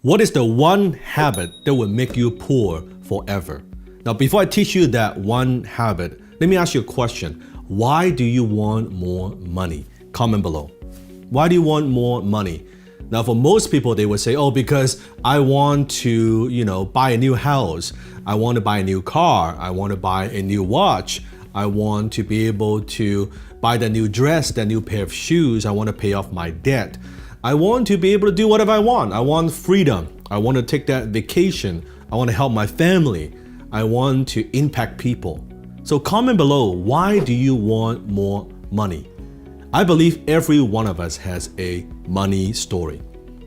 What is the one habit that will make you poor forever? Now, before I teach you that one habit, let me ask you a question. Why do you want more money? Comment below. Why do you want more money? Now, for most people, they would say, oh, because I want to, buy a new house. I want to buy a new car. I want to buy a new watch. I want to be able to buy the new dress, the new pair of shoes. I want to pay off my debt. I want to be able to do whatever I want. I want freedom. I want to take that vacation. I want to help my family. I want to impact people. So comment below, why do you want more money? I believe every one of us has a money story.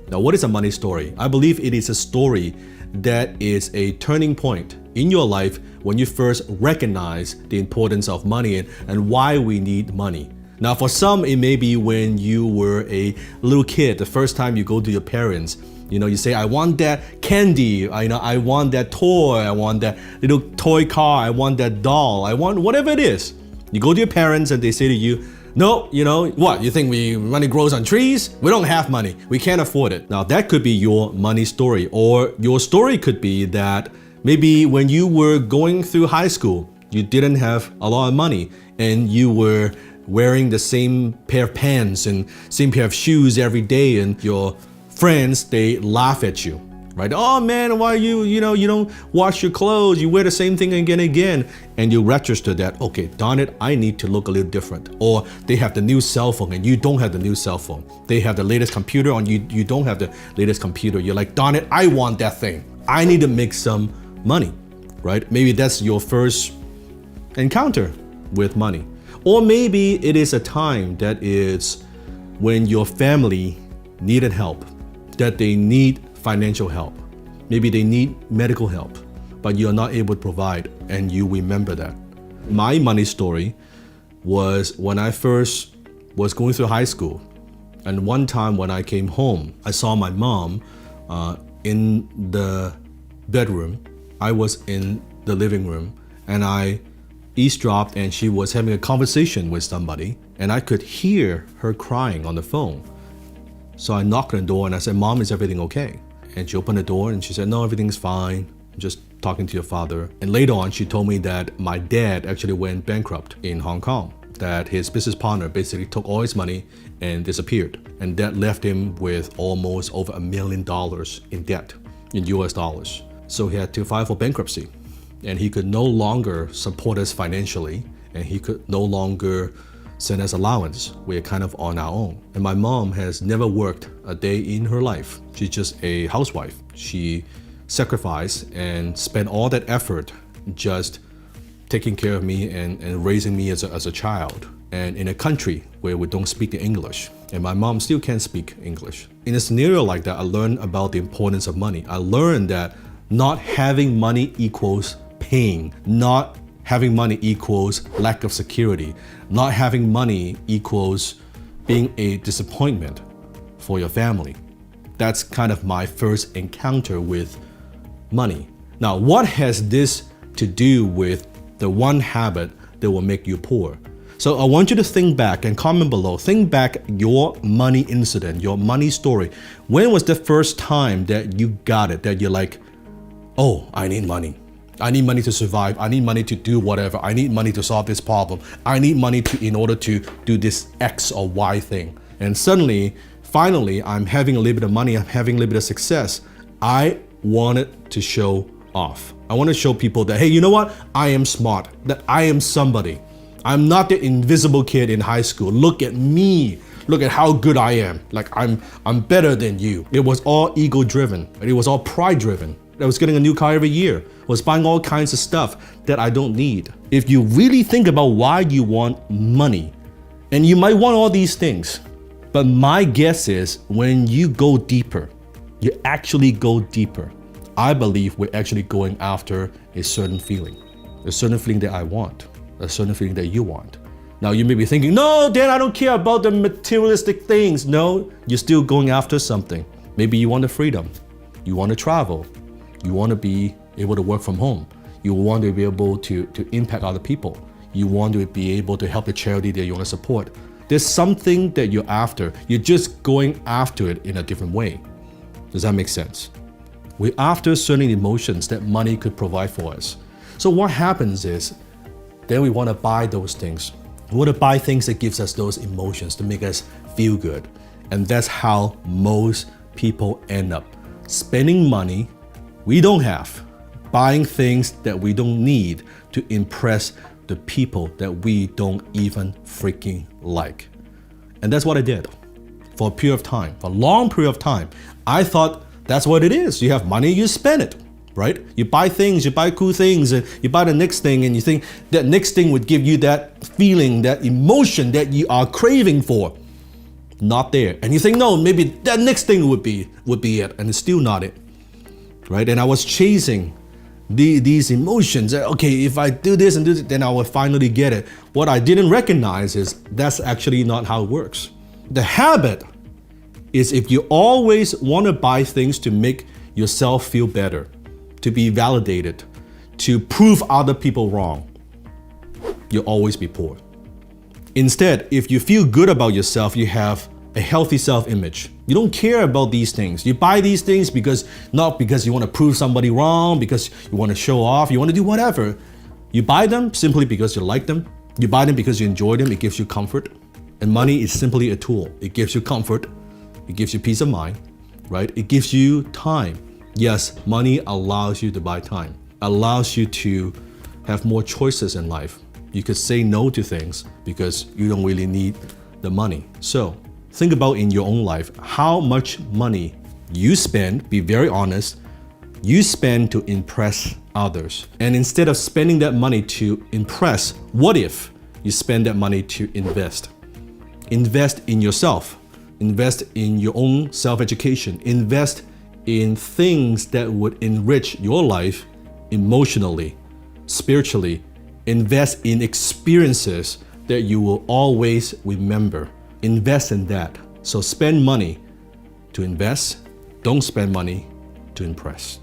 Now, what is a money story? I believe it is a story that is a turning point in your life when you first recognize the importance of money and why we need money. Now, for some, it may be when you were a little kid, the first time you go to your parents, you say, I want that candy, I want that toy, I want that little toy car, I want that doll, I want whatever it is. You go to your parents and they say to you, no, what? You think money grows on trees? We don't have money. We can't afford it. Now, that could be your money story, or your story could be that maybe when you were going through high school, you didn't have a lot of money and you were wearing the same pair of pants and same pair of shoes every day, and your friends, they laugh at you, right? Oh man, why you don't wash your clothes, you wear the same thing again and again, and you register that, okay, darn it, I need to look a little different. Or they have the new cell phone and you don't have the new cell phone. They have the latest computer and you don't have the latest computer. You're like, darn it, I want that thing. I need to make some money, right? Maybe that's your first encounter with money. Or maybe it is a time that is when your family needed help, that they need financial help. Maybe they need medical help, but you're not able to provide, and you remember that. My money story was when I first was going through high school. And one time when I came home, I saw my mom in the bedroom. I was in the living room, and I eavesdropped, and she was having a conversation with somebody, and I could hear her crying on the phone. So I knocked on the door and I said, Mom, is everything okay? And she opened the door and she said, no, everything's fine. I'm just talking to your father. And later on, she told me that my dad actually went bankrupt in Hong Kong, that his business partner basically took all his money and disappeared. And that left him with almost over $1 million in debt in US dollars. So he had to file for bankruptcy. And he could no longer support us financially, and he could no longer send us allowance. We're kind of on our own. And my mom has never worked a day in her life. She's just a housewife. She sacrificed and spent all that effort just taking care of me and raising me as a child. And in a country where we don't speak the English, and my mom still can't speak English. In a scenario like that, I learned about the importance of money. I learned that not having money equals pain. Not having money equals lack of security. Not having money equals being a disappointment for your family. That's kind of my first encounter with money. Now, what has this to do with the one habit that will make you poor? So I want you to think back and comment below. Think back your money incident, your money story. When was the first time that you got it, that you're like, oh, I need money. I need money to survive. I need money to do whatever. I need money to solve this problem. I need money in order to do this X or Y thing. And suddenly, finally, I'm having a little bit of money. I'm having a little bit of success. I wanted to show off. I want to show people that, hey, you know what? I am smart, that I am somebody. I'm not the invisible kid in high school. Look at me. Look at how good I am. Like I'm better than you. It was all ego driven. It was all pride driven. I was getting a new car every year, was buying all kinds of stuff that I don't need. If you really think about why you want money, and you might want all these things, but my guess is when you go deeper, you actually go deeper. I believe we're actually going after a certain feeling that I want, a certain feeling that you want. Now you may be thinking, no, Dan, I don't care about the materialistic things. No, you're still going after something. Maybe you want the freedom, you want to travel, you want to be able to work from home. You want to be able to impact other people. You want to be able to help the charity that you want to support. There's something that you're after. You're just going after it in a different way. Does that make sense? We're after certain emotions that money could provide for us. So what happens is, then we want to buy those things. We want to buy things that gives us those emotions to make us feel good. And that's how most people end up spending money we don't have, buying things that we don't need to impress the people that we don't even freaking like. And that's what I did for a period of time, for a long period of time. I thought that's what it is. You have money, you spend it, right? You buy things, you buy cool things, and you buy the next thing, and you think that next thing would give you that feeling, that emotion that you are craving for. Not there. And you think, no, maybe that next thing would be it, and it's still not it, right? And I was chasing these emotions. Okay, if I do this and do that, then I will finally get it. What I didn't recognize is that's actually not how it works. The habit is if you always want to buy things to make yourself feel better, to be validated, to prove other people wrong, you'll always be poor. Instead, if you feel good about yourself, you have a healthy self-image. You don't care about these things. You buy these things not because you want to prove somebody wrong, because you want to show off, you want to do whatever. You buy them simply because you like them. You buy them because you enjoy them. It gives you comfort. And money is simply a tool. It gives you comfort. It gives you peace of mind, right? It gives you time. Yes, money allows you to buy time, allows you to have more choices in life. You could say no to things because you don't really need the money. So think about in your own life, how much money you spend, be very honest, you spend to impress others. And instead of spending that money to impress, what if you spend that money to invest? Invest in yourself. Invest in your own self-education. Invest in things that would enrich your life emotionally, spiritually. Invest in experiences that you will always remember. Invest in that. So spend money to invest. Don't spend money to impress.